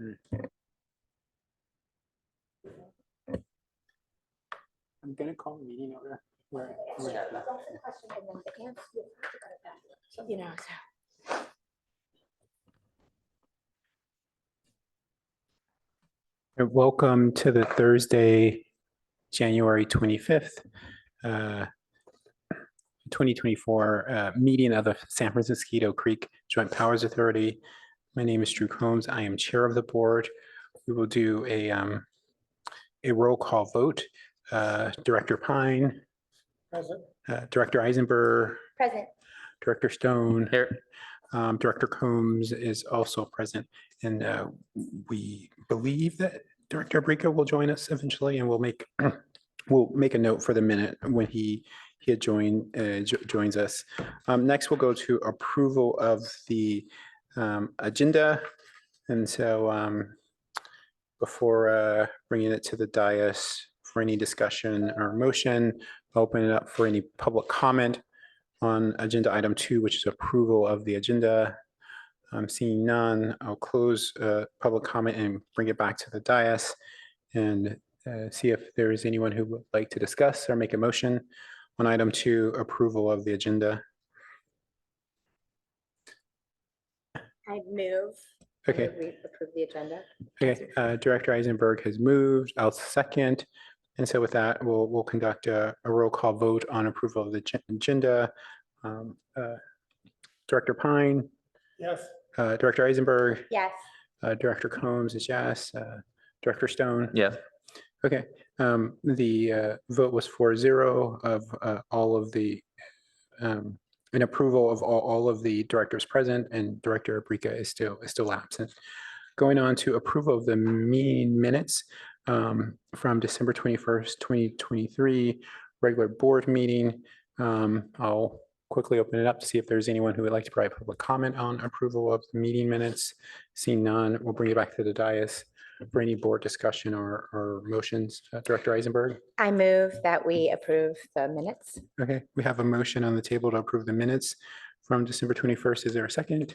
I'm gonna call the meeting over. You know, Welcome to the Thursday, January 25th, 2024 meeting of the San Francisquito Creek Joint Powers Authority. My name is Drew Combs. I am chair of the board. We will do a roll call vote. Director Pine. Present. Director Eisenberg. present. Director Stone. Here. Director Combs is also present. And we believe that Director Abrica will join us eventually, and we'll make a note for the minute when he joins us. Next, we'll go to approval of the agenda. And so before bringing it to the dais for any discussion or motion, I'll open it up for any public comment on agenda item 2, which is approval of the agenda. Seeing none, I'll close public comment and bring it back to the dais and see if there is anyone who would like to discuss or make a motion on item 2, approval of the agenda. I move. Okay. We approve the agenda. Okay, Director Eisenberg has moved. I'll second. And so with that, we'll conduct a roll call vote on approval of the agenda. Director Pine. Yes. Director Eisenberg. Yes. Director Combs is yes. Director Stone. Yes. Okay. The vote was 4-0 of all of the in approval of all of the directors present, and Director Abrica is still absent. Going on to approval of the meeting minutes from December 21st, 2023, regular board meeting. I'll quickly open it up to see if there's anyone who would like to provide public comment on approval of the meeting minutes. Seeing none, we'll bring it back to the dais for any board discussion or motions. Director Eisenberg. I move that we approve the minutes. Okay, we have a motion on the table to approve the minutes from December 21st. Is there a second?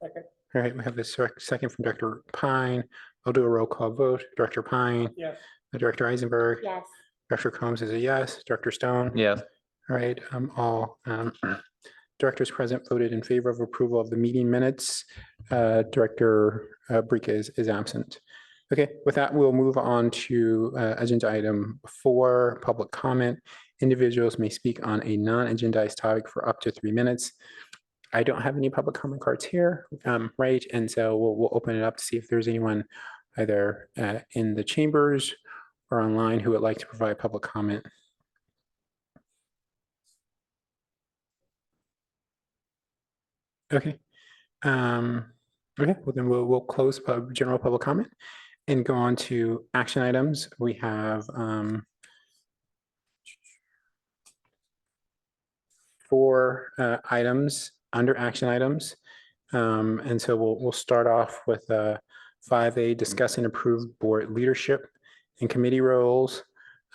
Second. All right, we have this second from Director Pine. I'll do a roll call vote. Director Pine. Yes. Director Eisenberg. Yes. Director Combs is a yes. Director Stone. Yes. All right, all directors present voted in favor of approval of the meeting minutes. Director Abrica is absent. Okay, with that, we'll move on to agenda item 4, public comment. Individuals may speak on a non-agendized topic for up to 3 minutes. I don't have any public comment cards here, right? And so we'll open it up to see if there's anyone either in the chambers or online who would like to provide public comment. Okay. Okay, well then we'll close general public comment and go on to action items. We have 4 items under action items. And so we'll start off with 5A, discuss and approve board leadership and committee roles.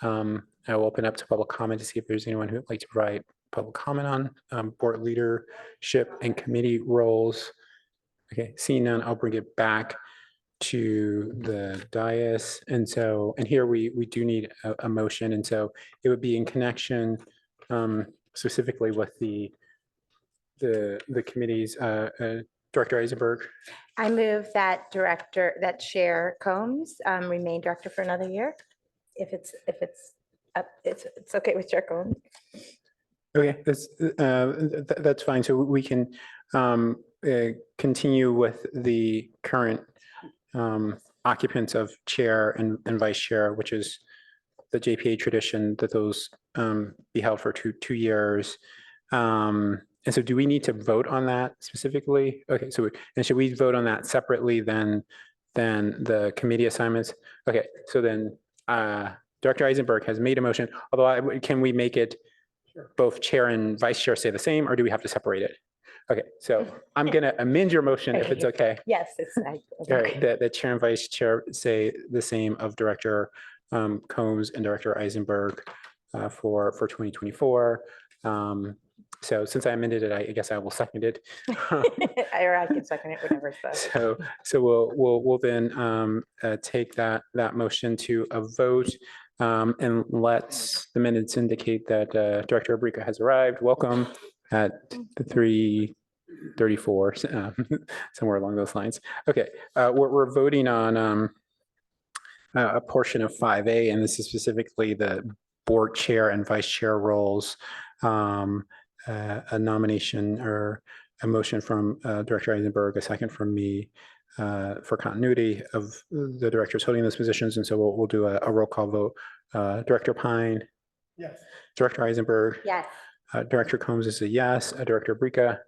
I will open up to public comment to see if there's anyone who would like to provide public comment on board leadership and committee roles. Okay, seeing none, I'll bring it back to the dais. And so, and here we do need a motion. And so it would be in connection specifically with the committees. Director Eisenberg. I move that Chair Combs remain director for another year. If it's okay with Chair Combs. Okay, that's fine. So we can continue with the current occupants of chair and vice chair, which is the JPA tradition that those be held for two years. And so do we need to vote on that specifically? Okay, so and should we vote on that separately than the committee assignments? Okay, so then Director Eisenberg has made a motion, although can we make it both chair and vice chair say the same, or do we have to separate it? Okay, so I'm going to amend your motion if it's okay. Yes, it's All right, the chair and vice chair say the same of Director Combs and Director Eisenberg for 2024. So since I amended it, I guess I will second it. Or I can second it, whatever. So we'll then take that motion to a vote. And let's the minutes indicate that Director Abrica has arrived. Welcome at 3:34, somewhere along those lines. Okay, we're voting on a portion of 5A, and this is specifically the board chair and vice chair roles. A nomination or a motion from Director Eisenberg, a second from me for continuity of the directors holding those positions. And so we'll do a roll call vote. Director Pine, Yes. Director Eisenberg, Yes. Director Combs is a yes, Director Brica.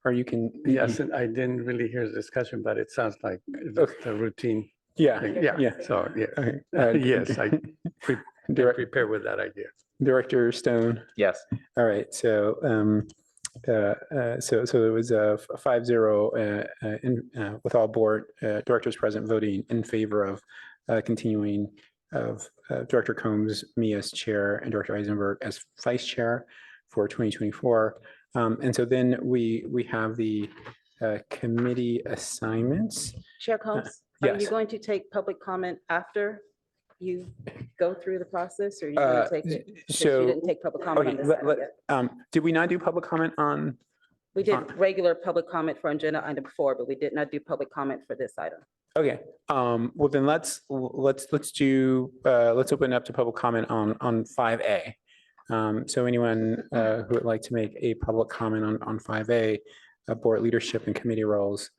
Or you can. Yes, and I didn't really hear the discussion, but it sounds like it's a routine Yeah, thing. yeah. So, yeah, Okay. yes, I prepare with that idea. Director Stone. Yes. All right, so so it was a 5-0 with all board directors present voting in favor of continuing of Director Combs, me as chair, and Director Eisenberg as vice chair for 2024. And so then we have the committee assignments. Chair Combs, are yes. you going to take public comment after you go through the process, or are you going to take it? Because so- you didn't take public comment on Okay, this item yet. did we not do public comment on? We did regular public comment for agenda item 4, but we did not do public comment for this item. Okay, well then let's do, let's open up to public comment on 5A. So anyone who would like to make a public comment on 5A, board leadership and committee roles,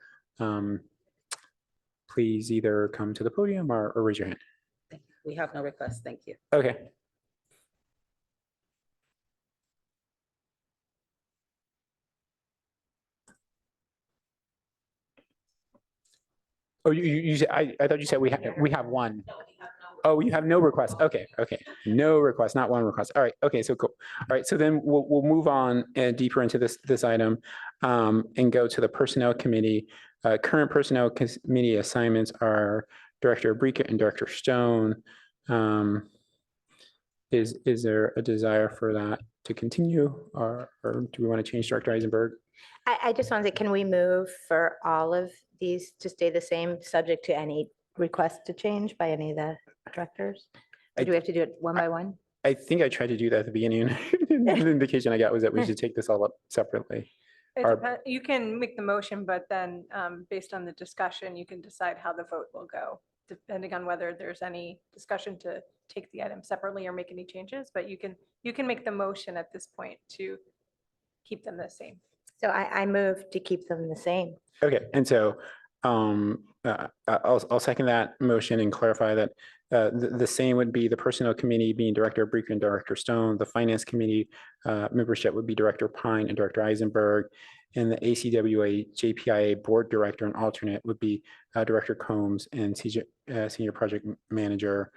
please either come to the podium or raise your hand. We have no requests. Thank you. Okay. Oh, you said, I thought you said we have one. Oh, you have no request. Okay, okay. No request, not one request. All right, okay, so cool. All right, so then we'll move on deeper into this item and go to the Personnel Committee. Current Personnel Committee assignments are Director Abrica and Director Stone. Is there a desire for that to continue, or do we want to change Director Eisenberg? I just wanted, can we move for all of these to stay the same, subject to any request to change by any of the directors? Or do we have to do it one by one? I think I tried to do that at the beginning. The indication I got was that we should take this all up separately. You can make the motion, but then based on the discussion, you can decide how the vote will go, depending on whether there's any discussion to take the item separately or make any changes. But you can make the motion at this point to keep them the same. So I move to keep them the same. Okay, and so I'll second that motion and clarify that the same would be the Personnel Committee being Director Abrica and Director Stone. The Finance Committee membership would be Director Pine and Director Eisenberg. And the ACWA JPIA Board Director and alternate would be Director Combs and Senior Project Manager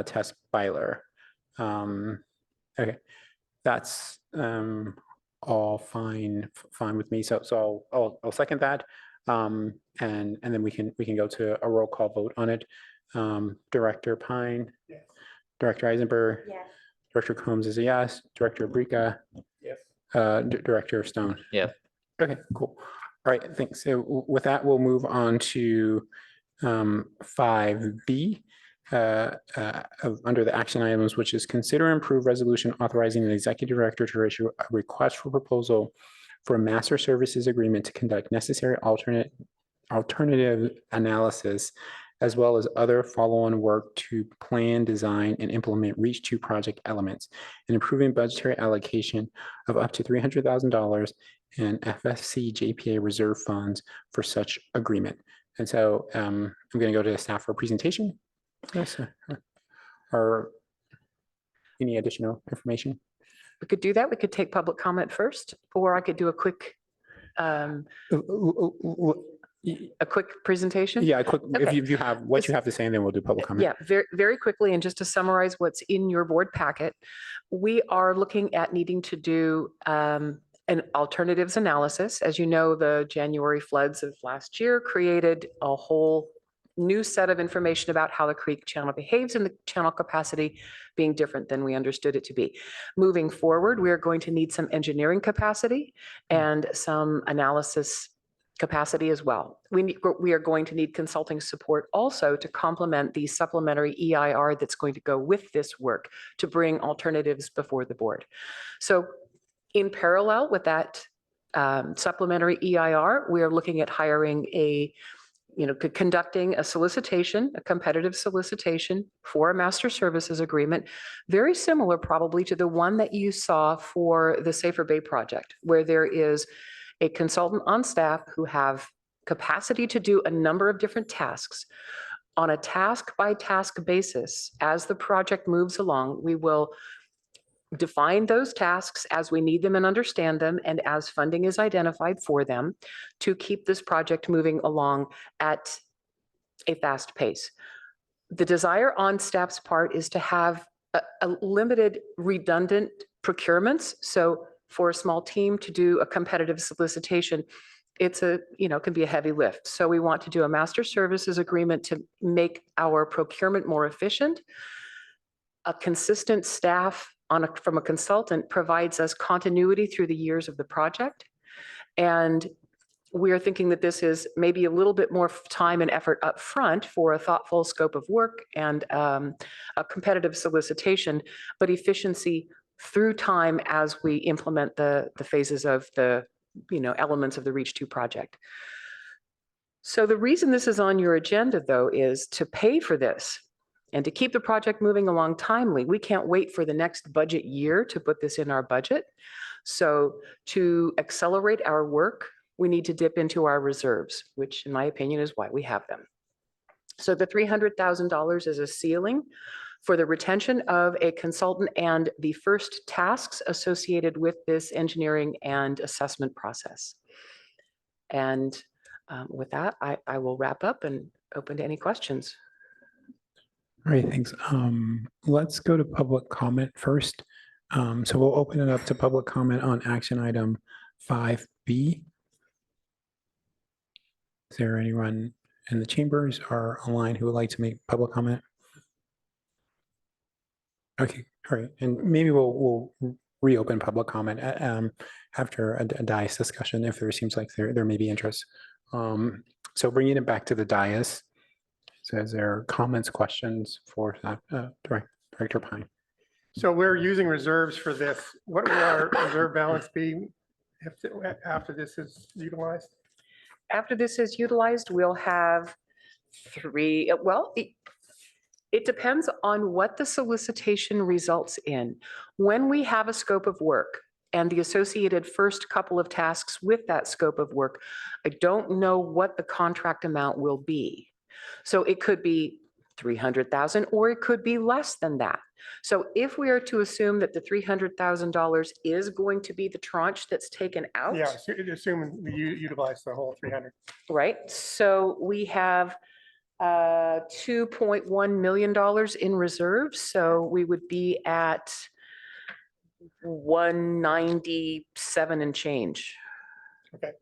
Tess Byler. Okay, that's all fine with me. So I'll second that. And then we can go to a roll call vote on it. Director Pine. Yes. Director Eisenberg. Yes. Director Combs is a yes. Director Abrica. Yes. Director Stone. Yes. Okay, cool. All right, thanks. So with that, we'll move on to 5B under the action items, which is consider and approve resolution authorizing the executive director to issue a request for proposal for a master services agreement to conduct necessary alternative analysis, as well as other follow-on work to plan, design, and implement REACH 2 project elements, and improving budgetary allocation of up to $300,000 in SFCJPA Reserve Funds for such agreement. And so I'm going to go to the staff for a presentation. Yes, or any additional information? We could do that. We could take public comment first, or I could do a quick presentation. Yeah, quick. Okay. If you have what you have to say, and then we'll do public comment. Yeah, very, very quickly. And just to summarize what's in your board packet, we are looking at needing to do an alternatives analysis. As you know, the January floods of last year created a whole new set of information about how the creek channel behaves and the channel capacity being different than we understood it to be. Moving forward, we are going to need some engineering capacity and some analysis capacity as well. We are going to need consulting support also to complement the supplementary EIR that's going to go with this work to bring alternatives before the board. So in parallel with that supplementary EIR, we are looking at hiring conducting a solicitation, a competitive solicitation for a master services agreement, very similar probably to the one that you saw for the Safer Bay project, where there is a consultant on staff who have capacity to do a number of different tasks. On a task by task basis, as the project moves along, we will define those tasks as we need them and understand them, and as funding is identified for them, to keep this project moving along at a fast pace. The desire on staff's part is to have a limited redundant procurements. So for a small team to do a competitive solicitation, it's can be a heavy lift. So we want to do a master services agreement to make our procurement more efficient. A consistent staff from a consultant provides us continuity through the years of the project. And we are thinking that this is maybe a little bit more time and effort up front for a thoughtful scope of work and a competitive solicitation, but efficiency through time as we implement the phases of the elements of the REACH 2 project. So the reason this is on your agenda, though, is to pay for this and to keep the project moving along timely. We can't wait for the next budget year to put this in our budget. So to accelerate our work, we need to dip into our reserves, which in my opinion is why we have them. So the $300,000 is a ceiling for the retention of a consultant and the first tasks associated with this engineering and assessment process. And with that, I will wrap up and open to any questions. All right, thanks. Let's go to public comment first. So we'll open it up to public comment on action item 5B. Is there anyone in the chambers or online who would like to make public comment? Okay, all right, and maybe we'll reopen public comment after a dais discussion if there seems like there may be interest. So bringing it back to the dais. So is there comments, questions for that, Director Pine? So we're using reserves for this. What will our reserve balance be after this is utilized? After this is utilized, we'll have three, well, it depends on what the solicitation results in. When we have a scope of work and the associated first couple of tasks with that scope of work, I don't know what the contract amount will be. So it could be 300,000 or it could be less than that. So if we are to assume that the $300,000 is going to be the tranche that's taken out. Yeah, assuming we utilize the whole 300. Right, so we have $2.1 million in reserves, so we would be at 197 and change. Okay.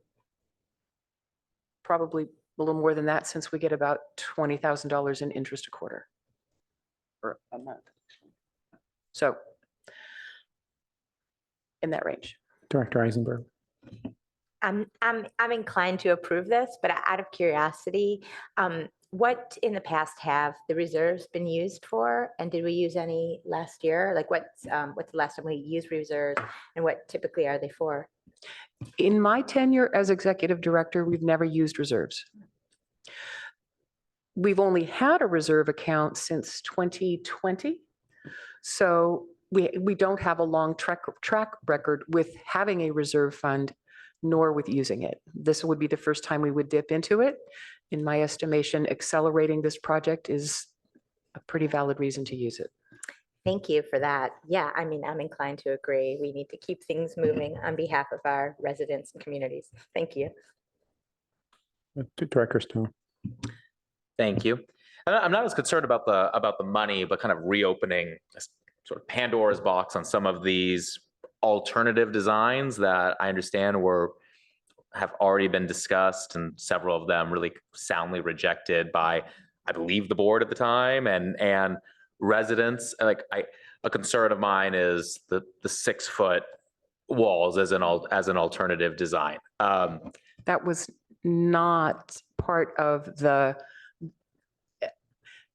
Probably a little more than that, since we get about $20,000 in interest a quarter or a month. So in that range. Director Eisenberg. I'm inclined to approve this, but out of curiosity, what in the past have the reserves been used for? And did we use any last year? Like what's the last time we used reserves and what typically are they for? In my tenure as executive director, we've never used reserves. We've only had a reserve account since 2020. So we don't have a long track record with having a reserve fund, nor with using it. This would be the first time we would dip into it. In my estimation, accelerating this project is a pretty valid reason to use it. Thank you for that. Yeah, I mean, I'm inclined to agree. We need to keep things moving on behalf of our residents and communities. Thank you. Director Stone. Thank you. I'm not as concerned about the money, but kind of reopening sort of Pandora's box on some of these alternative designs that I understand have already been discussed, and several of them really soundly rejected by I believe the board at the time and residents, like a concern of mine is the 6-foot walls as an alternative design. That was not part of the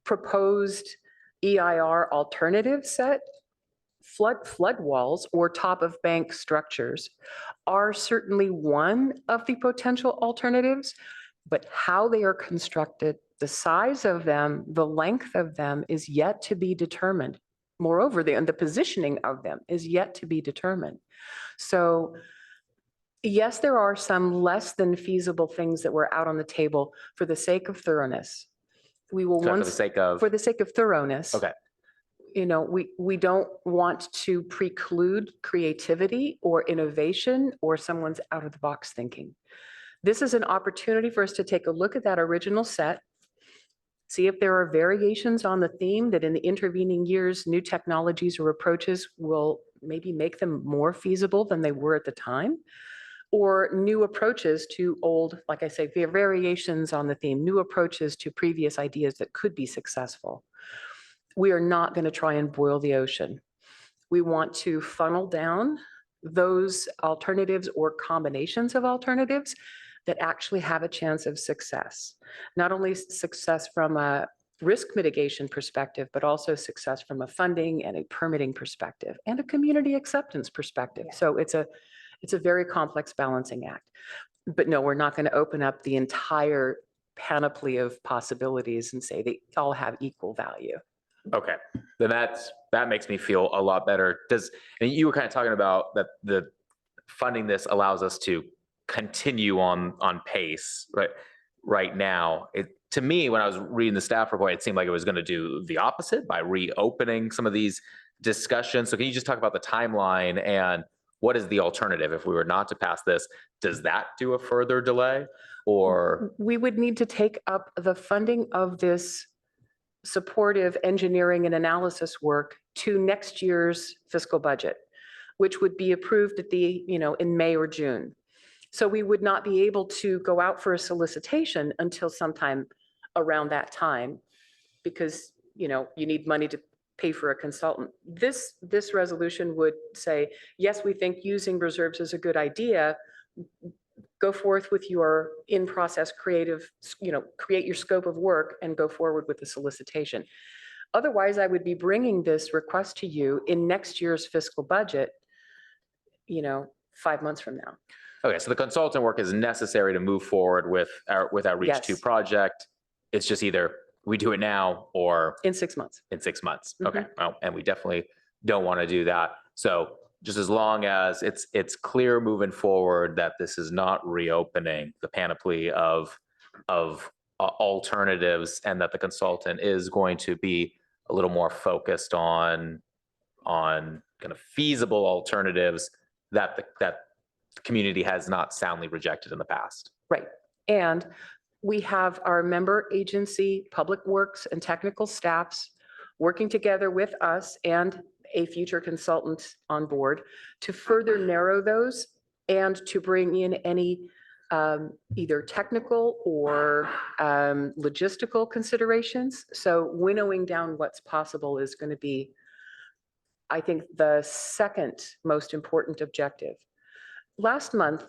proposed EIR alternative set. Flood walls or top of bank structures are certainly one of the potential alternatives, but how they are constructed, the size of them, the length of them is yet to be determined. Moreover, the positioning of them is yet to be determined. So yes, there are some less than feasible things that were out on the table for the sake of thoroughness. We will For the sake of, for the sake of thoroughness. okay. You know, we don't want to preclude creativity or innovation or someone's out of the box thinking. This is an opportunity for us to take a look at that original set, see if there are variations on the theme that in the intervening years, new technologies or approaches will maybe make them more feasible than they were at the time, or new approaches to old, like I say, variations on the theme, new approaches to previous ideas that could be successful. We are not going to try and boil the ocean. We want to funnel down those alternatives or combinations of alternatives that actually have a chance of success. Not only success from a risk mitigation perspective, but also success from a funding and a permitting perspective and a community acceptance perspective. Yeah. So it's a very complex balancing act. But no, we're not going to open up the entire panoply of possibilities and say they all have equal value. Okay, then that makes me feel a lot better. And you were kind of talking about that the funding this allows us to continue on pace right now. To me, when I was reading the staff report, it seemed like it was going to do the opposite by reopening some of these discussions. So can you just talk about the timeline and what is the alternative if we were not to pass this? Does that do a further delay, or? We would need to take up the funding of this supportive engineering and analysis work to next year's fiscal budget, which would be approved at in May or June. So we would not be able to go out for a solicitation until sometime around that time because, you need money to pay for a consultant. This resolution would say, yes, we think using reserves is a good idea. Go forth with your in-process creative, create your scope of work and go forward with the solicitation. Otherwise, I would be bringing this request to you in next year's fiscal budget, 5 months from now. Okay, so the consultant work is necessary to move forward with our Reach 2 Yes. project. It's just either we do it now or In 6 months. in 6 months. Mhm. Okay, well, and we definitely don't want to do that. So just as long as it's clear moving forward that this is not reopening the panoply of alternatives and that the consultant is going to be a little more focused on kind of feasible alternatives that the community has not soundly rejected in the past. Right. And we have our member agency, public works and technical staffs working together with us and a future consultant on board to further narrow those and to bring in any either technical or logistical considerations. So winnowing down what's possible is going to be, I think, the second most important objective. Last month,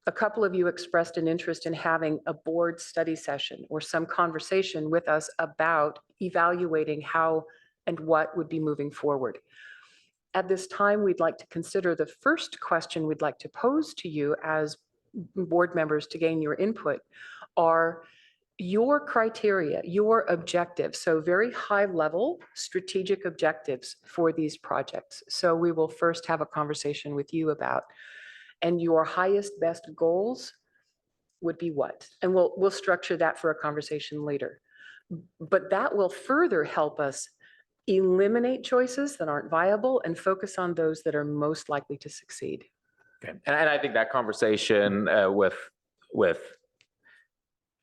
a couple of you expressed an interest in having a board study session or some conversation with us about evaluating how and what would be moving forward. At this time, we'd like to consider the first question we'd like to pose to you as board members to gain your input are your criteria, your objectives. So very high level strategic objectives for these projects. So we will first have a conversation with you about, and your highest best goals would be what? And we'll structure that for a conversation later. But that will further help us eliminate choices that aren't viable and focus on those that are most likely to succeed. Okay. And I think that conversation with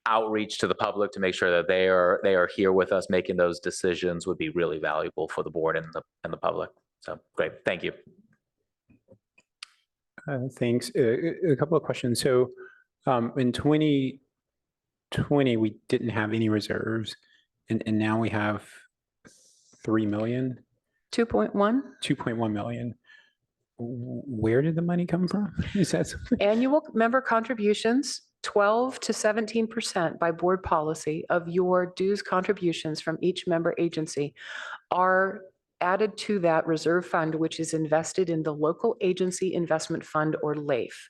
outreach to the public to make sure that they are here with us making those decisions would be really valuable for the board and the public. So great, thank you. Thanks. A couple of questions. So in 2020, we didn't have any reserves. and now we have 3 million, 2.1 2.1 million. Where did the money come from? Is that something? annual member contributions, 12 to 17% by board policy of your dues contributions from each member agency are added to that reserve fund, which is invested in the local agency investment fund, or LAIF,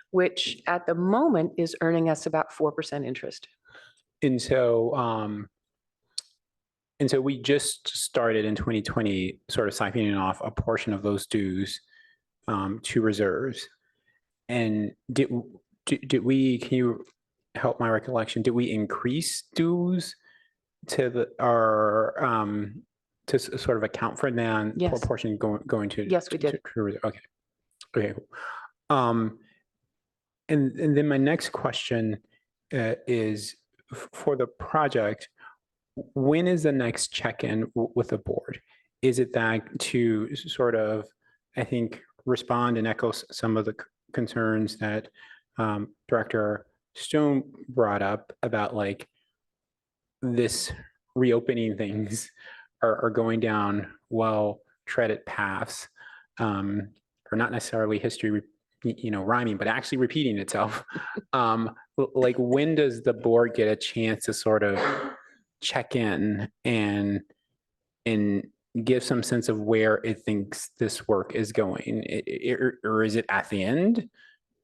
which at the moment is earning us about 4% interest. And so we just started in 2020, sort of siphoning off a portion of those dues to reserves. And did we, can you help my recollection, did we increase dues to to sort of account for that Yes. portion going to? Yes, we did. Okay. Okay. And then my next question is for the project, when is the next check-in with the board? Is it that to sort of, I think, respond and echo some of the concerns that Director Stone brought up about like this reopening things are going down well-treaded paths, or not necessarily history, rhyming, but actually repeating itself. Like, when does the board get a chance to sort of check in and give some sense of where it thinks this work is going? Or is it at the end,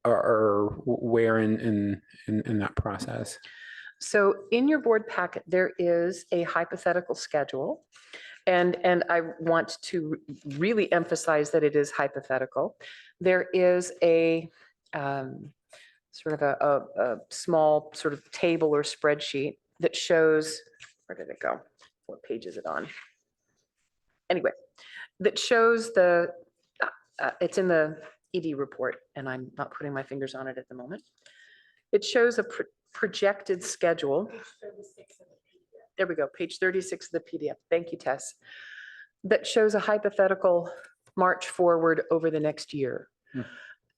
or where in that process? So in your board packet, there is a hypothetical schedule. And I want to really emphasize that it is hypothetical. There is a sort of a small sort of table or spreadsheet that shows, where did it go? What page is it on? Anyway, that shows it's in the ED report, and I'm not putting my fingers on it at the moment. It shows a projected schedule. There we go, page 36 of the PDF. Thank you, Tess. That shows a hypothetical march forward over the next year.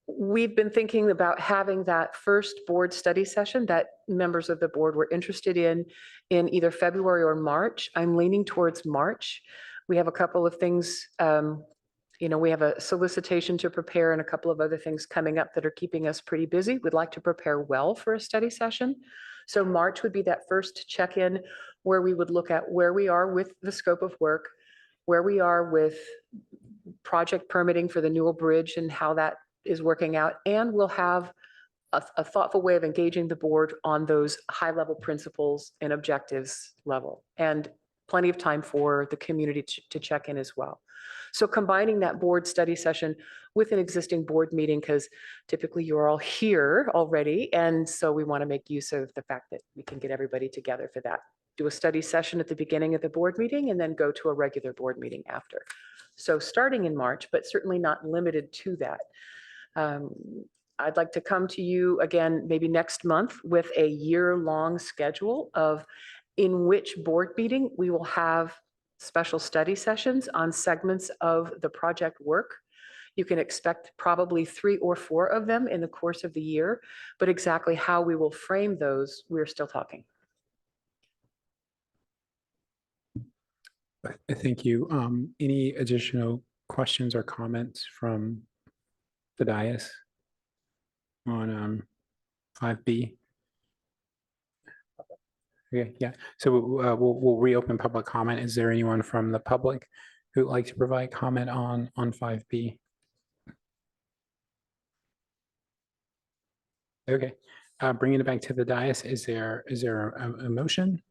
We've been thinking about having that first board study session that members of the board were interested in either February or March. I'm leaning towards March. We have a couple of things, we have a solicitation to prepare and a couple of other things coming up that are keeping us pretty busy. We'd like to prepare well for a study session. So March would be that first check-in where we would look at where we are with the scope of work, where we are with project permitting for the Newell Bridge and how that is working out. And we'll have a thoughtful way of engaging the board on those high-level principles and objectives level, and plenty of time for the community to check in as well. So combining that board study session with an existing board meeting, because typically you're all here already. And so we want to make use of the fact that we can get everybody together for that. Do a study session at the beginning of the board meeting and then go to a regular board meeting after. So starting in March, but certainly not limited to that. I'd like to come to you again, maybe next month, with a year-long schedule of in which board meeting we will have special study sessions on segments of the project work. You can expect probably 3 or 4 of them in the course of the year, but exactly how we will frame those, we're still talking. Thank you. Any additional questions or comments from the dais on 5B? Okay, yeah. So we'll reopen public comment. Is there anyone from the public who would like to provide comment on 5B? Okay, bringing it back to the dais. Is there a motion?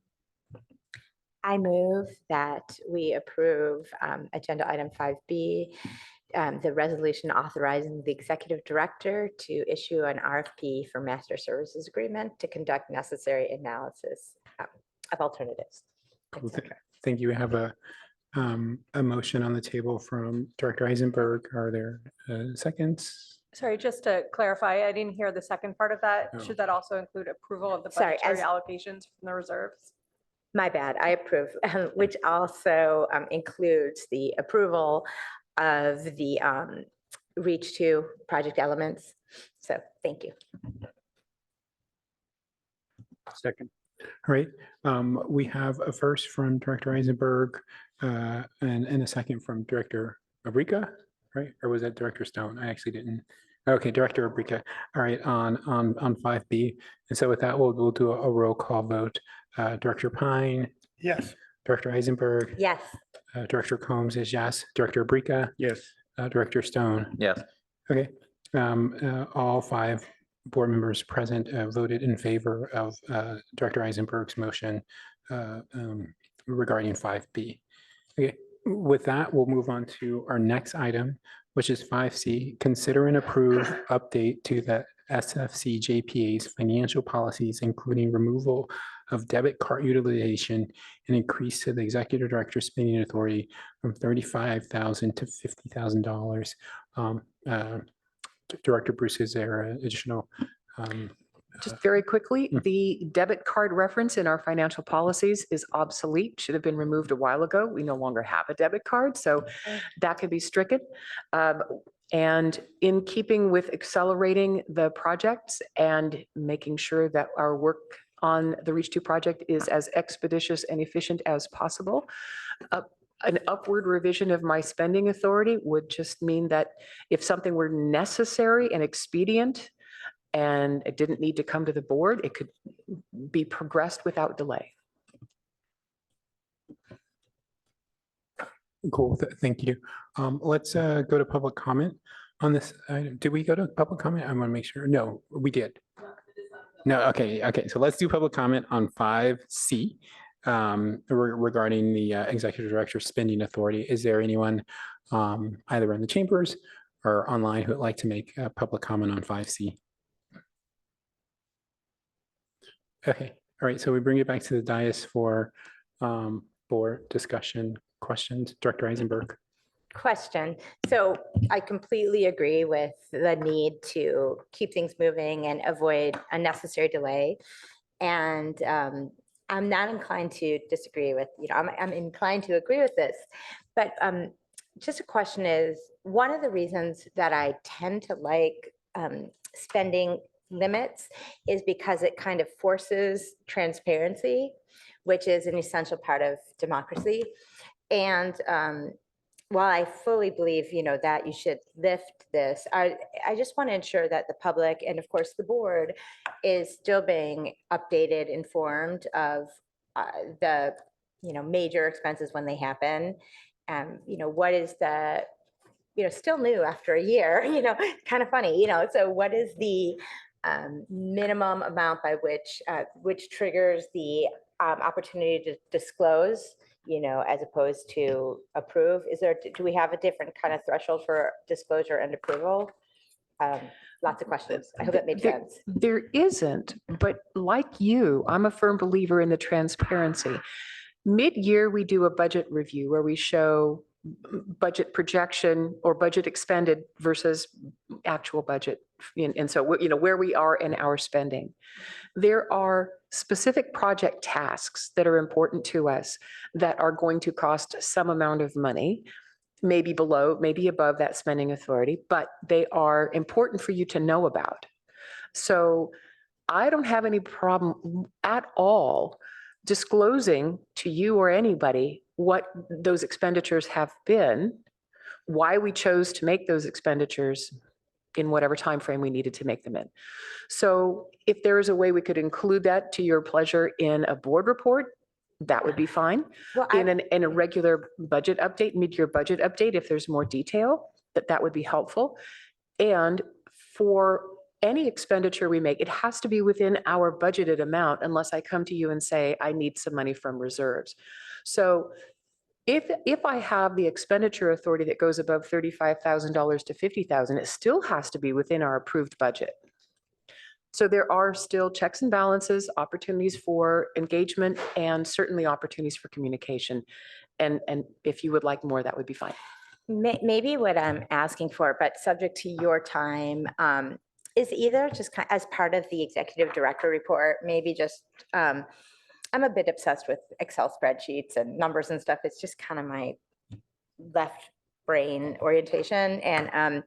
I move that we approve agenda item 5B, the resolution authorizing the executive director to issue an RFP for master services agreement to conduct necessary analysis of alternatives. Cool. Thank you. We have a motion on the table from Director Eisenberg. Are there seconds? Sorry, just to clarify, I didn't hear the second part of that. Oh. Should that also include approval of the Sorry, budgetary as- allocations from the reserves? My bad, I approve, which also includes the approval of the REACH 2 project elements. So thank you. Second. All right, we have a first from Director Eisenberg, and a second from Director Abrika, right? Or was that Director Stone? I actually didn't. Okay, Director Abrika. All right, on 5B. And so with that, we'll do a roll call vote. Director Pine, Yes. Director Eisenberg, Yes, Director Combs is yes, Director Abrika, Yes. Director Stone. Yes. Okay, all 5 board members present voted in favor of Director Eisenberg's motion regarding 5B. Okay, with that, we'll move on to our next item, which is 5C. Consider and approve update to the SFCJPA's financial policies, including removal of debit card utilization and increase to the executive director spending authority from $35,000 to $50,000. Director Bruce, is there additional? Just very quickly, the debit card reference in our financial policies is obsolete, should have been removed a while ago. We no longer have a debit card, so that could be stricken. And in keeping with accelerating the projects and making sure that our work on the Reach 2 project is as expeditious and efficient as possible, an upward revision of my spending authority would just mean that if something were necessary and expedient, and it didn't need to come to the board, it could be progressed without delay. Cool, thank you. Let's go to public comment on this. Did we go to public comment? I want to make sure. No, we did. No, okay. So let's do public comment on 5C regarding the executive director spending authority. Is there anyone either in the chambers or online who would like to make a public comment on 5C? Okay, all right, so we bring it back to the dais for discussion questions. Director Eisenberg. question. So I completely agree with the need to keep things moving and avoid unnecessary delay. And I'm not inclined to disagree with, I'm inclined to agree with this. But just a question is, one of the reasons that I tend to like spending limits is because it kind of forces transparency, which is an essential part of democracy. And while I fully believe, that you should lift this, I just want to ensure that the public and of course the board is still being updated, informed of the, major expenses when they happen. What is the, still new after a year, kind of funny, so what is the minimum amount by which triggers the opportunity to disclose, as opposed to approve? Do we have a different kind of threshold for disclosure and approval? Lots of questions. I hope that made sense. There isn't, but like you, I'm a firm believer in the transparency. Mid-year, we do a budget review where we show budget projection or budget expended versus actual budget. And so, where we are in our spending. There are specific project tasks that are important to us that are going to cost some amount of money, maybe below, maybe above that spending authority, but they are important for you to know about. So I don't have any problem at all disclosing to you or anybody what those expenditures have been, why we chose to make those expenditures in whatever time frame we needed to make them in. So if there is a way we could include that to your pleasure in a board report, that would be fine. Well, In a regular budget update, mid-year budget update, if there's more detail, that would be helpful. And for any expenditure we make, it has to be within our budgeted amount unless I come to you and say, I need some money from reserves. So if I have the expenditure authority that goes above $35,000 to $50,000, it still has to be within our approved budget. So there are still checks and balances, opportunities for engagement, and certainly opportunities for communication. And if you would like more, that would be fine. Maybe what I'm asking for, but subject to your time, is either just as part of the executive director report, maybe just, I'm a bit obsessed with Excel spreadsheets and numbers and stuff. It's just kind of my left brain orientation. And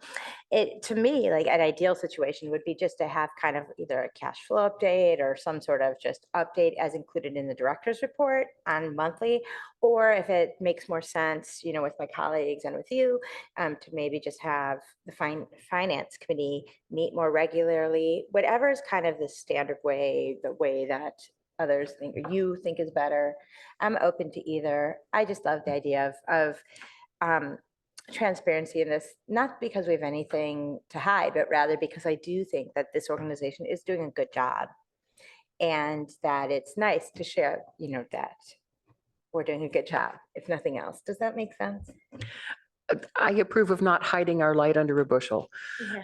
it, to me, like an ideal situation would be just to have kind of either a cash flow update or some sort of just update as included in the director's report on monthly, or if it makes more sense, you know, with my colleagues and with you, to maybe just have the finance committee meet more regularly, whatever is kind of the standard way, the way that others think or you think is better. I'm open to either. I just love the idea of transparency in this, not because we have anything to hide, but rather because I do think that this organization is doing a good job and that it's nice to share, you know, that we're doing a good job, if nothing else. Does that make sense? I approve of not hiding our light under a bushel. Yeah.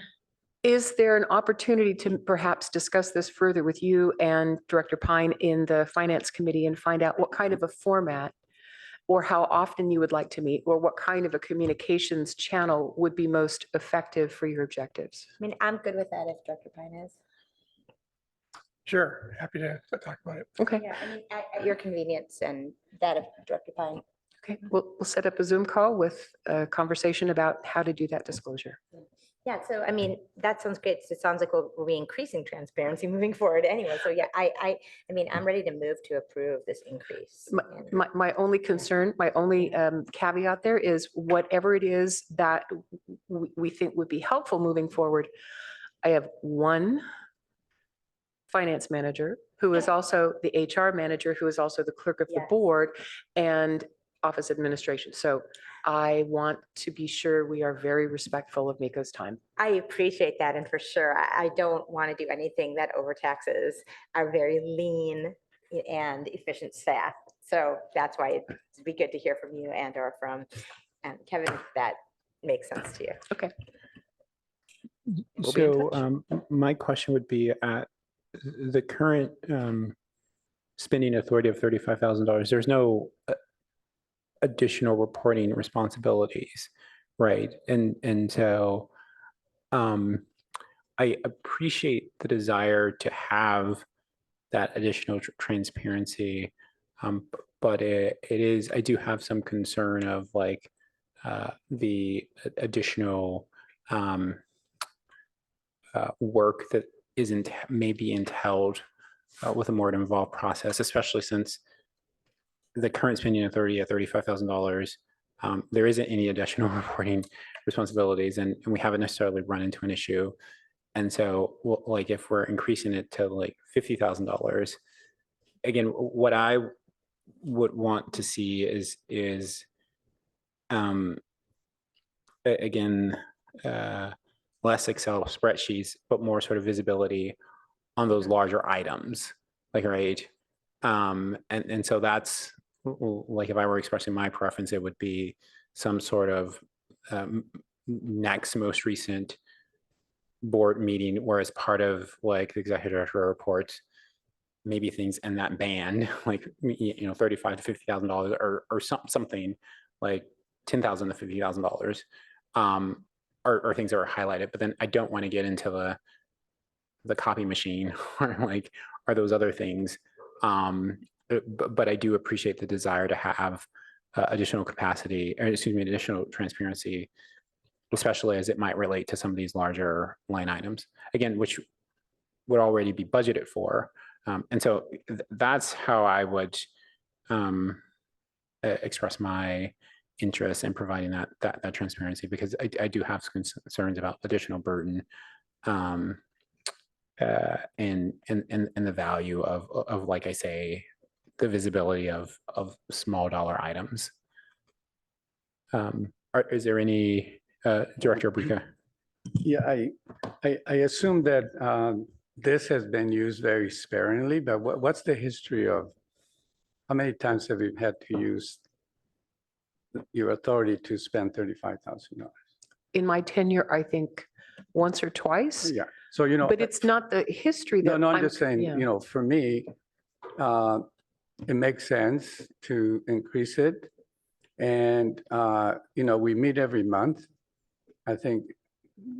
Is there an opportunity to perhaps discuss this further with you and Director Pine in the Finance Committee and find out what kind of a format or how often you would like to meet, or what kind of a communications channel would be most effective for your objectives? I mean, I'm good with that if Director Pine is. Sure, happy to talk about it. Okay, Yeah, I mean, at your convenience and that of Director Pine. okay. We'll set up a Zoom call with a conversation about how to do that disclosure. Yeah, so I mean, that sounds great. It sounds like we'll be increasing transparency moving forward anyway. So yeah, I mean, I'm ready to move to approve this increase. And- My only concern, my only caveat there is whatever it is that we think would be helpful moving forward. I have one finance manager who is also the HR manager, who is also the clerk of the Yes. board and office administration. So I want to be sure we are very respectful of Miko's time. I appreciate that. And for sure, I don't want to do anything that overtaxes our very lean and efficient staff. So that's why it'd be good to hear from you and or from Kevin, if that makes sense to you. Okay. We'll be in So my question would be, the current spending authority of $35,000, there's no additional reporting responsibilities, right? And so I appreciate the desire to have that additional transparency, but it is, I do have some concern of like the additional work that isn't maybe entailed with a more involved process, especially since the current spending authority at $35,000, there isn't any additional reporting responsibilities, and we haven't necessarily run into an issue. And so, like, if we're increasing it to like $50,000, again, what I would want to see is again, less Excel spreadsheets, but more sort of visibility on those larger items, like, right? And so that's like, if I were expressing my preference, it would be some sort of next most recent board meeting, where as part of like the executive director reports, maybe things in that band, like, you know, $35,000 to $50,000 or something like $10,000 to $50,000 are things that are highlighted. But then I don't want to get into the copy machine or like, are those other things. But I do appreciate the desire to have additional capacity, or excuse me, additional transparency, especially as it might relate to some of these larger line items, again, which would already be budgeted for. And so that's how I would express my interest in providing that transparency, because I do have concerns about additional burden and the value of, like I say, the visibility of small dollar items. Is there any, Director Abrika? Yeah, I assume that this has been used very sparingly, but what's the history of, how many times have you had to use your authority to spend $35,000? In my tenure, I think once or twice, Yeah, so, you know. but it's not the history that. No, I'm just saying, yeah. you know, for me, it makes sense to increase it. And, you know, we meet every month. I think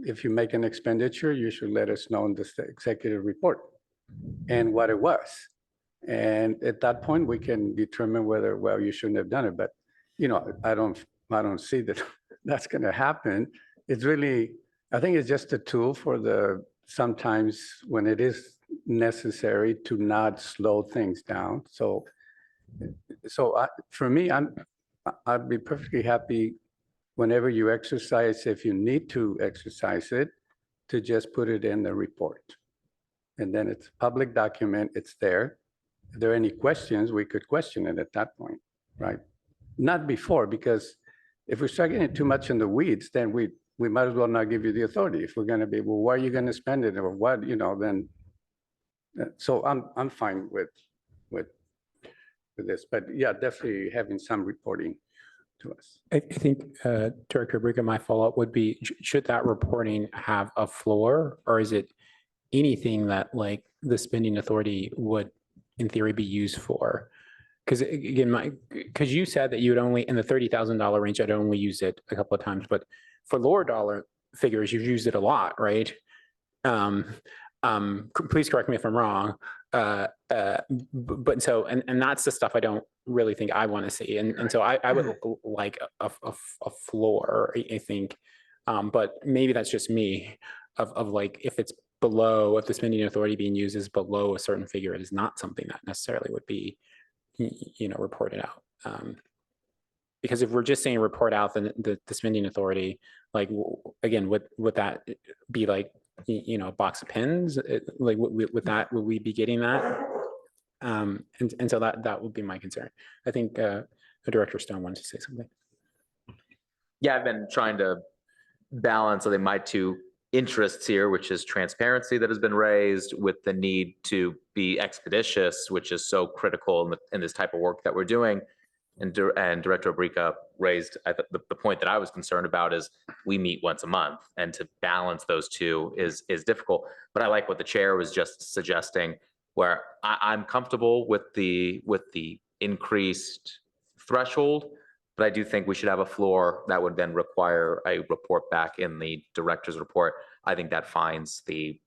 if you make an expenditure, you should let us know in the executive report and what it was. And at that point, we can determine whether, well, you shouldn't have done it. But, you know, I don't see the that's going to happen. It's really, I think it's just a tool for sometimes when it is necessary to not slow things down. So for me, I'd be perfectly happy whenever you exercise, if you need to exercise it, to just put it in the report. And then it's a public document, it's there. If there are any questions, we could question it at that point, right? Not before, because if we start getting too much in the weeds, then we might as well not give you the authority. If we're going to be, well, why are you going to spend it, or what, then. So I'm fine with this, but yeah, definitely having some reporting to us. I think, Director Brica, my follow-up would be, should that reporting have a floor, or is it anything that like the spending authority would in theory be used for? Because again, because you said that you would only, in the $30,000 range, I'd only use it a couple of times, but for lower dollar figures, you've used it a lot, right? Please correct me if I'm wrong. But so, and that's the stuff I don't really think I want to see. And so I would like a floor, I think. But maybe that's just me of like, if it's below, if the spending authority being used is below a certain figure, it is not something that necessarily would be, reported out. Because if we're just saying report out the spending authority, like, again, would that be like, a box of pins? Like, would we be getting that? And so that would be my concern. I think Director Stone wanted to say something. Yeah, I've been trying to balance, I think, my two interests here, which is transparency that has been raised with the need to be expeditious, which is so critical in this type of work that we're doing. And Director Obrica raised the point that I was concerned about is we meet once a month, and to balance those two is difficult. But I like what the chair was just suggesting, where I'm comfortable with the increased threshold, but I do think we should have a floor that would then require a report back in the director's report. I think that finds a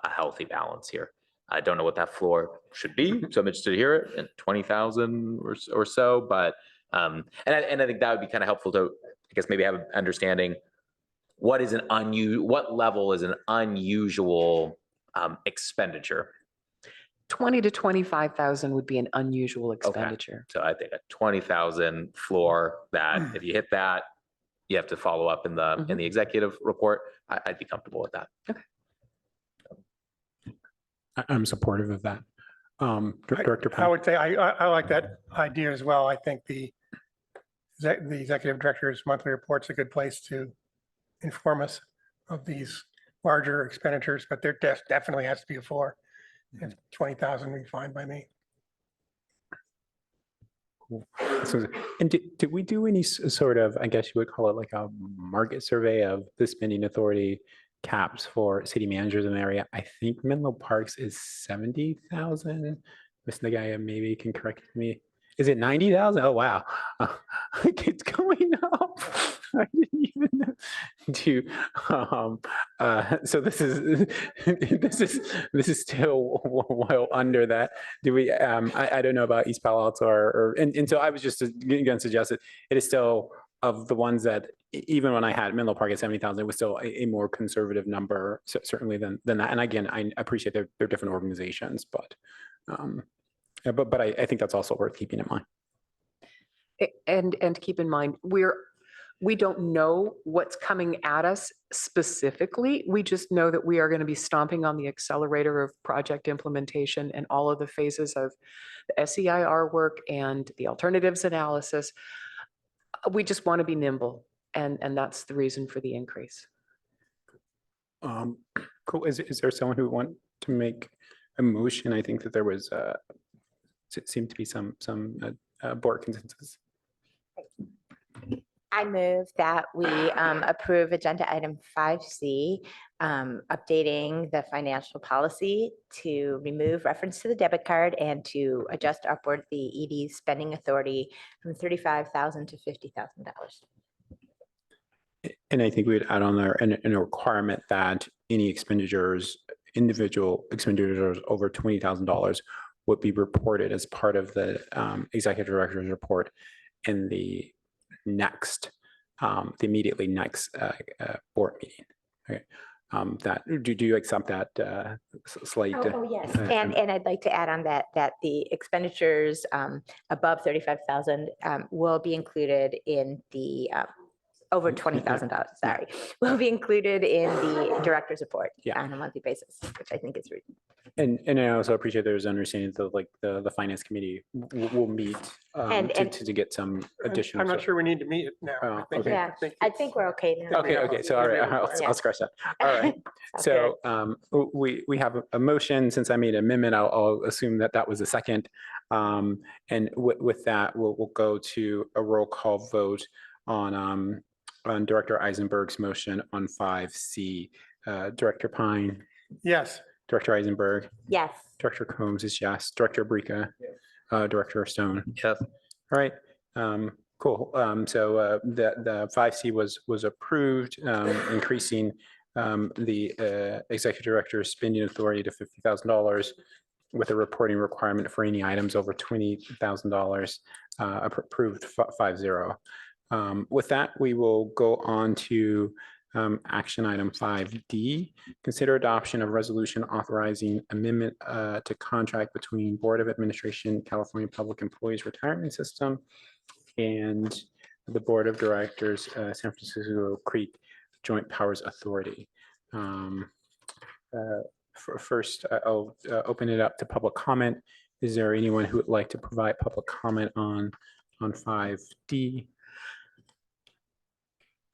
healthy balance here. I don't know what that floor should be, so I'm interested to hear it, and 20,000 or so. But and I think that would be kind of helpful to, I guess, maybe have an understanding what level is an unusual expenditure. 20 to 25,000 would be an unusual expenditure. So I think a 20,000 floor that if you hit that, you have to follow up in the executive report. I'd be comfortable with that. Okay. I'm supportive of that. Director I would say I like that idea as well. I think the executive director's monthly report's a good place to inform us of these larger expenditures, but there definitely has to be a floor. If 20,000 would be fine by me. Cool. So, and did we do any sort of, I guess you would call it like a market survey of the spending authority caps for city managers in the area? I think Menlo Parks is 70,000. Ms. Nagaya maybe can correct me. Is it 90,000? Oh, wow. It's going up. I didn't even know. So this is still well under that. Do we, I don't know about East Palo Alto and so I was just going to suggest that it is still, of the ones that, even when I had Menlo Park at 70,000, it was still a more conservative number, certainly than that. And again, I appreciate they're different organizations, but I think that's also worth keeping in mind. And keep in mind, we don't know what's coming at us specifically. We just know that we are going to be stomping on the accelerator of project implementation and all of the phases of the SEIR work and the alternatives analysis. We just want to be nimble, and that's the reason for the increase. Cool. Is there someone who would want to make a motion? I think that there was seemed to be some board consensus. I move that we approve agenda item 5C, updating the financial policy to remove reference to the debit card and to adjust upward the ED spending authority from $35,000 to $50,000. And I think we would add on there a requirement that any individual expenditures over $20,000 would be reported as part of the executive director's report in the next the immediately next board meeting. Okay. That, do you accept that slate? Oh, yes. And I'd like to add on that, the expenditures above 35,000 will be included in the, over $20,000, sorry, will be included in the director's report Yeah. on a monthly basis, which I think is reasonable. And I also appreciate there's understanding that like the finance committee will meet to get some additional. I'm not sure we need to meet it now. Oh, I think- okay. Yeah, I think we're okay now. Okay, so all right, I'll scratch that. All right. So we have a motion. Since I made an amendment, I'll assume that that was a second. And with that, we'll go to a roll call vote on Director Eisenberg's motion on 5C. Director Pine, Yes, Director Eisenberg, Yes, Director Combs is yes, Director Brica, Director Stone. Yes. All right, cool. So the 5C was approved, increasing the executive director's spending authority to $50,000 with a reporting requirement for any items over $20,000, approved 5-0. With that, we will go on to action item 5D, consider adoption of resolution authorizing amendment to contract between Board of Administration, California Public Employees Retirement System, and the Board of Directors, San Francisco Creek Joint Powers Authority. First, I'll open it up to public comment. Is there anyone who would like to provide public comment on 5D?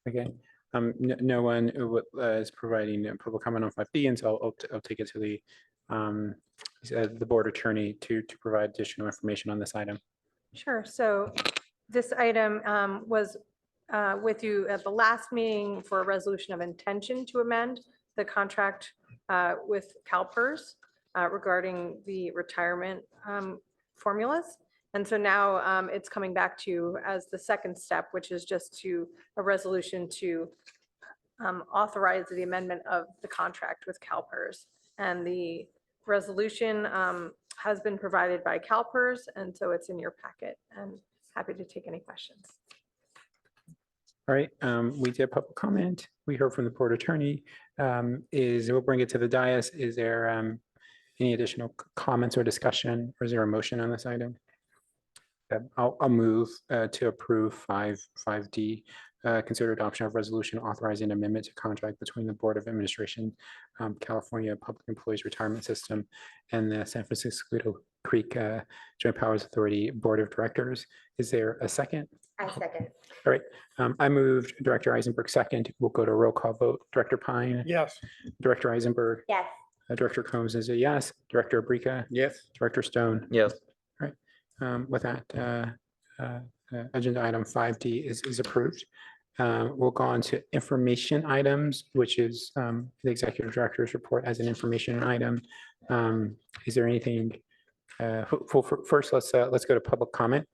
Okay, no one is providing public comment on 5D, and so I'll take it to the board attorney to provide additional information on this item. Sure. So this item was with you at the last meeting for a resolution of intention to amend the contract with CalPERS regarding the retirement formulas. And so now it's coming back to you as the second step, which is just a resolution to authorize the amendment of the contract with CalPERS. And the resolution has been provided by CalPERS, and so it's in your packet, and happy to take any questions. All right, we did public comment. We heard from the board attorney. We'll bring it to the dais. Is there any additional comments or discussion, or is there a motion on this item? I'll move to approve 5D, consider adoption of resolution authorizing amendment to contract between the Board of Administration, California Public Employees Retirement System, and the San Francisco Creek Joint Powers Authority Board of Directors. Is there a second? I second. All right, I moved, Director Eisenberg second. We'll go to a roll call vote. Director Pine, yes. Director Eisenberg, Yes, Director Combs is a yes, Director Abrica, Yes. Director Stone. Yes. With that, agenda item 5D is approved. We'll go on to information items, which is the executive director's report as an information item. Is there anything? First, let's go to public comment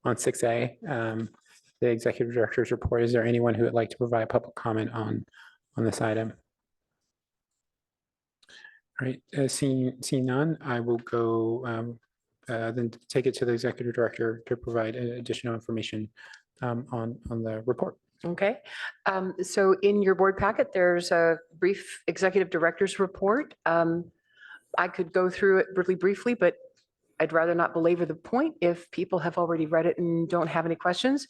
on 6A, the executive director's report. Is there anyone who would like to provide public comment on this item? All right, seeing none, I will go then take it to the executive director to provide additional information on the report. Okay, so in your board packet, there's a brief executive director's report. I could go through it really briefly, but I'd rather not belabor the point if people have already read it and don't have any questions,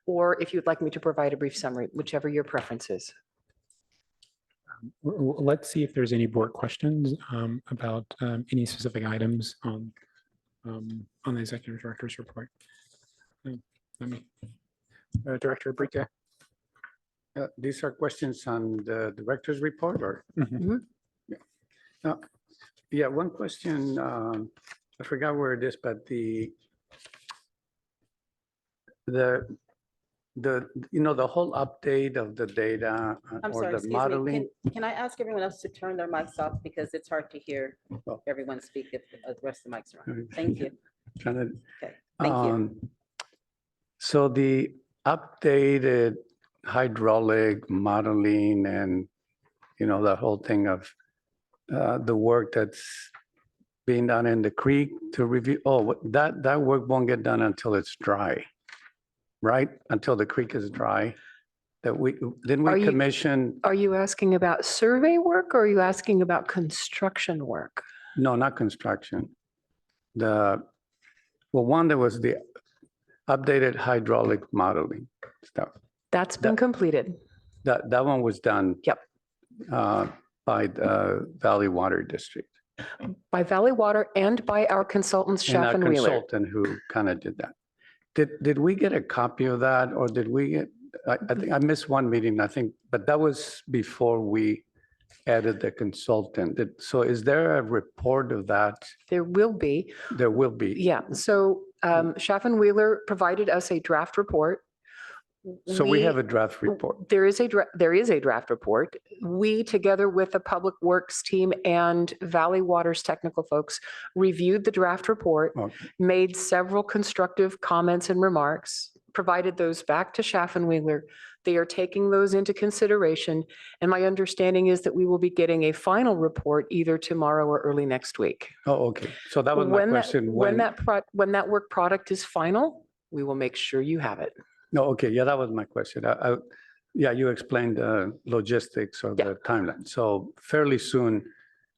or if you'd like me to provide a brief summary, whichever your preference is. Let's see if there's any board questions about any specific items on the executive director's report. Let me, Director Abrica. These are questions on the director's report, or? Mhm. Yeah, one question, I forgot where it is, but the whole update of the data I'm or sorry, the excuse me. modeling. Can I ask everyone else to turn their mics off because it's hard to hear Oh. everyone speak if the rest of the mics are on. Okay. Thank you. Trying to Okay, thank you. So the updated hydraulic modeling and, the whole thing of the work that's being done in the creek to review, that work won't get done until it's dry, right? Until the creek is dry. that we, didn't Are we you- commission, Are you asking about survey work or are you asking about construction work? no, not construction. One that was the updated hydraulic modeling stuff. That's been completed. That one was done. Yep. By the Valley Water District. By Valley Water and by our consultants, And our Schaff and Wheeler. consultant who kind of did that. Did we get a copy of that or did we get, I think I missed one meeting, I think, but that was before we added the consultant. So is there a report of that? There will be. There will be. Yeah, so Schaff and Wheeler provided us a draft report. So we have a draft report. There is a draft report. We, together with the Public Works team and Valley Water's technical folks, reviewed the draft report, Okay. made several constructive comments and remarks, provided those back to Schaff and Wheeler. They are taking those into consideration. And my understanding is that we will be getting a final report either tomorrow or early next week. Oh, okay. So that was my When that- question. When that work product is final, we will make sure you have it. No, okay, yeah, that was my question. Yeah, you explained the logistics or Yeah. the timeline. So fairly soon,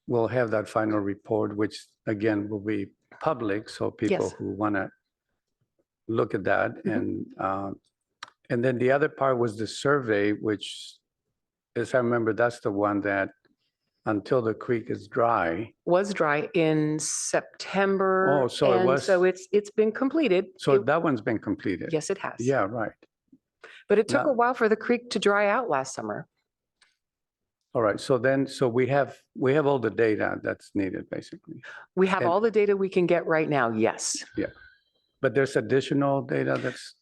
we'll have that final report, which again will be public, so people Yes. who want to look at that. And then the other part was the survey, which, as I remember, that's the one that until the creek is dry. Was dry in September. Oh, so it and was- So it's been completed. So It- that one's been completed. Yes, it has. Yeah, right. But it took Now- a while for the creek to dry out last summer. All right, so then, so we have all the data that's needed, basically. We have And- all the data we can get right now, yes. But there's additional data that's,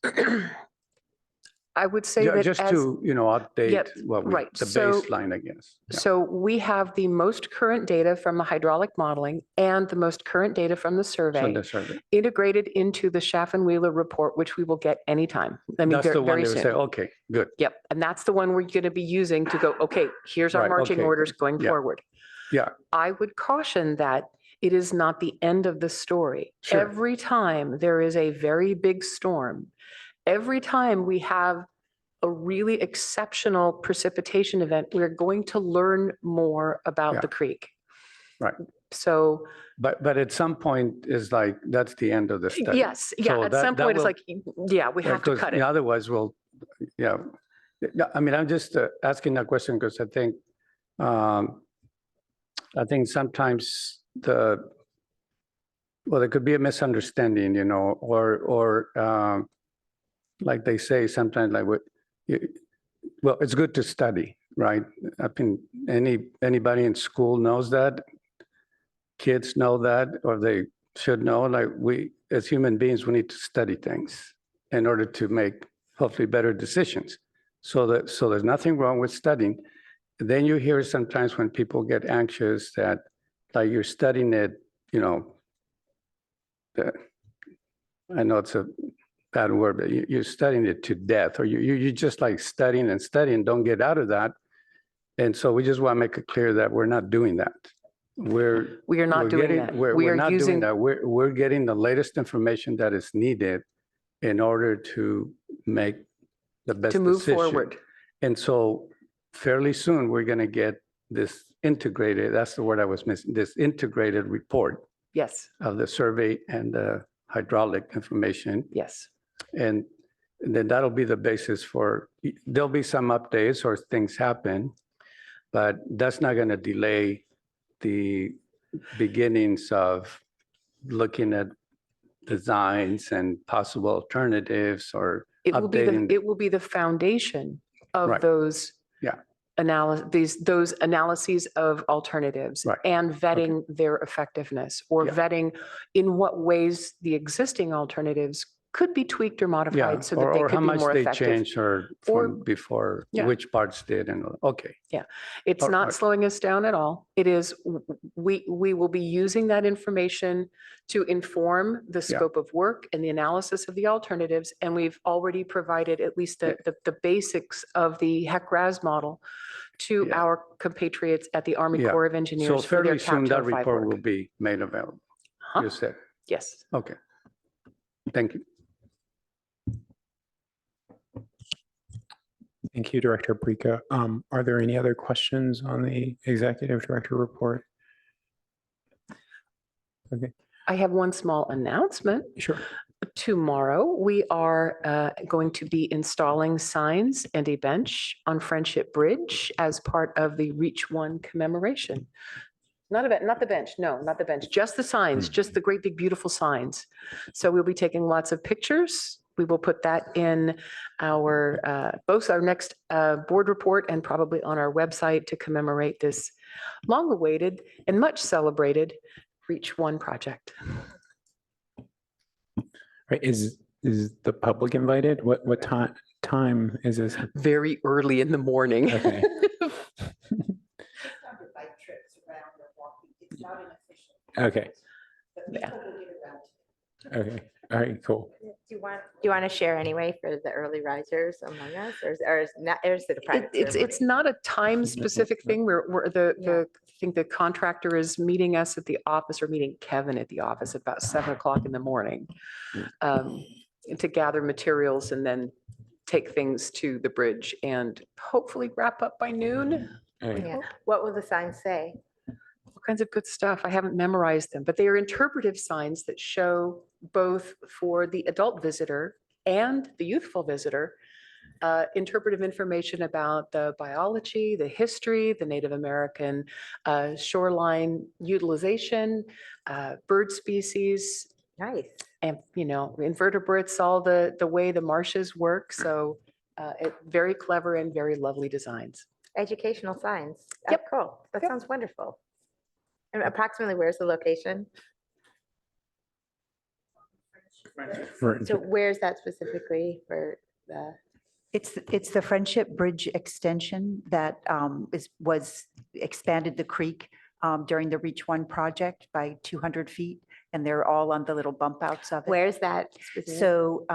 I would say yeah, that just as, to, update Yep, what we, right. the So- baseline, I guess. Yeah. so we have the most current data from the hydraulic modeling and the most current data from the So survey the survey. integrated into the Schaff and Wheeler report, which we will get anytime. I mean, That's the one very they would say, soon. okay, good. Yep, and that's the one we're going to be using to go, okay, here's our Right, marching okay, orders going yeah. forward. Yeah. I would caution that it is not the end of the story. Sure. Every time there is a very big storm, every time we have a really exceptional precipitation event, we're going to learn more about Yeah. the creek. Right. So, But at some point is like, that's the end of the study. yes, yeah, So at that- some that point, it's will- like, yeah, we have to Because, cut it. Otherwise, we'll, yeah. Yeah, I mean, I'm just asking that question because I think sometimes there could be a misunderstanding, or like they say sometimes, like well, it's good to study, right? I mean, anybody in school knows that. Kids know that, or they should know, like we, as human beings, we need to study things in order to make hopefully better decisions. So there's nothing wrong with studying. Then you hear sometimes when people get anxious that like you're studying it, I know it's a bad word, but you're studying it to death, or you just like studying and studying, don't get out of that. And so we just want to make it clear that we're not doing that. We are not doing that. We We're are not doing using, that. We're getting the latest information that is needed in order to make the best to move decision. forward. And so fairly soon, we're going to get this integrated, that's the word I was missing, this integrated report Yes, of the survey and the hydraulic information. yes. And then that'll be the basis for, there'll be some updates or things happen, but that's not going to delay the beginnings of looking at designs and possible alternatives or It will be updating. it will be the foundation of Right. those. Yeah. Those analyses of alternatives. Right. And vetting their effectiveness or Yeah. vetting in what ways the existing alternatives could be tweaked or Yeah, modified so that they or how could be much more they effective. changed or Or- from before, Yeah. which parts did and, okay. It's Or- not or- slowing us down at all. It is, we will be using that information to inform the Yeah. scope of work and the analysis of the alternatives. And we've already provided at least the basics of the HEC-RAS model to Yeah. our compatriots at the Army Yeah. Corps of So Engineers for their fairly soon, that CAPTO 5 report will work. be made available, Huh? you said. Yes. Okay. Thank you. Thank you, Director Brica. Are there any other questions on the executive director report? Okay, I have one small announcement. sure. Tomorrow, we are going to be installing signs and a bench on Friendship Bridge as part of the Reach One commemoration. Not the bench, no, not the bench, just the signs, just the great big beautiful signs. So we'll be taking lots of pictures. We will put that in our, both our next board report and probably on our website to commemorate this long-awaited and much celebrated Reach One project. Right, is the public invited? What time is this? Very early in the morning. Okay. Okay, Yeah. okay, all right, cool. Do you want to share anyway for the early risers among us, or is it a private It's ceremony? not a time-specific thing. We're I think the contractor is meeting us at the office, or meeting Kevin at the office about 7 o'clock in the morning to gather materials and then take things to the bridge and hopefully wrap up by noon. All right. Yeah. What will the sign say? All kinds of good stuff. I haven't memorized them, but they are interpretive signs that show both for the adult visitor and the youthful visitor, interpretive information about the biology, the history, the Native American shoreline utilization, bird species, Nice. and, invertebrates, all the way the marshes work. So very clever and very lovely designs. Educational signs. Oh, Yep. cool. That Yep. sounds wonderful. And approximately where's the location? So where's that specifically for the? It's the Friendship Bridge extension that was expanded the creek during the Reach One project by 200 feet, and they're all on the little bump outs of it. Where's that? specific- So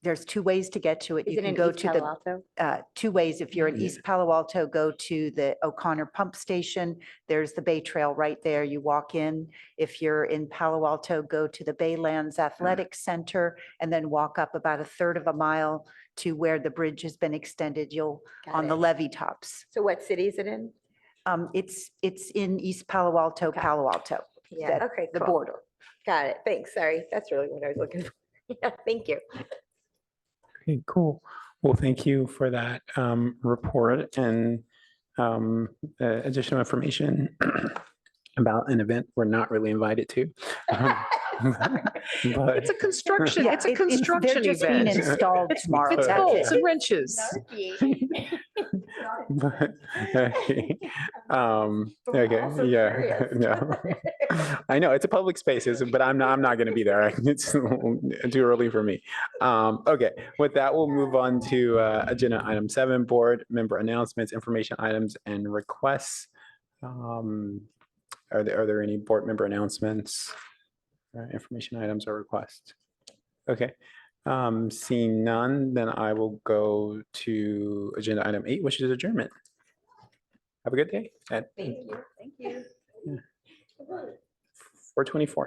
there's two ways to get to it. Is You it can in go East to Palo the Alto? two ways. If you're in Yeah. East Palo Alto, go to the O'Connor Pump Station. There's the Bay Trail right there. You walk in. If you're in Palo Alto, go to the Baylands Athletic Center and then walk up about a third of a mile to where the bridge has been extended. You'll Got on the it. levee tops. So what city is it in? It's in East Palo Alto, Okay. Palo Alto. Yeah, that- okay, The cool. border. Got it. Thanks. Sorry. That's really what I was looking for. Yeah, thank you. Okay, cool. Well, thank you for that report and additional information about an event we're not really invited to. But It's a construction, Yeah, it's a it- it's- construction They're just being event. installed tomorrow. It's that's bolts it. and wrenches. but, okay, okay, Also yeah, curious. no. I know it's a public space, but I'm not going to be there. It's too early for me. Okay, with that, we'll move on to agenda item 7, board member announcements, information items, and requests. Are there any board member announcements, information items, or requests? Okay. Seeing none, then I will go to agenda item 8, which is adjournment. Have a good day at Thank you. Thank you. 4:24.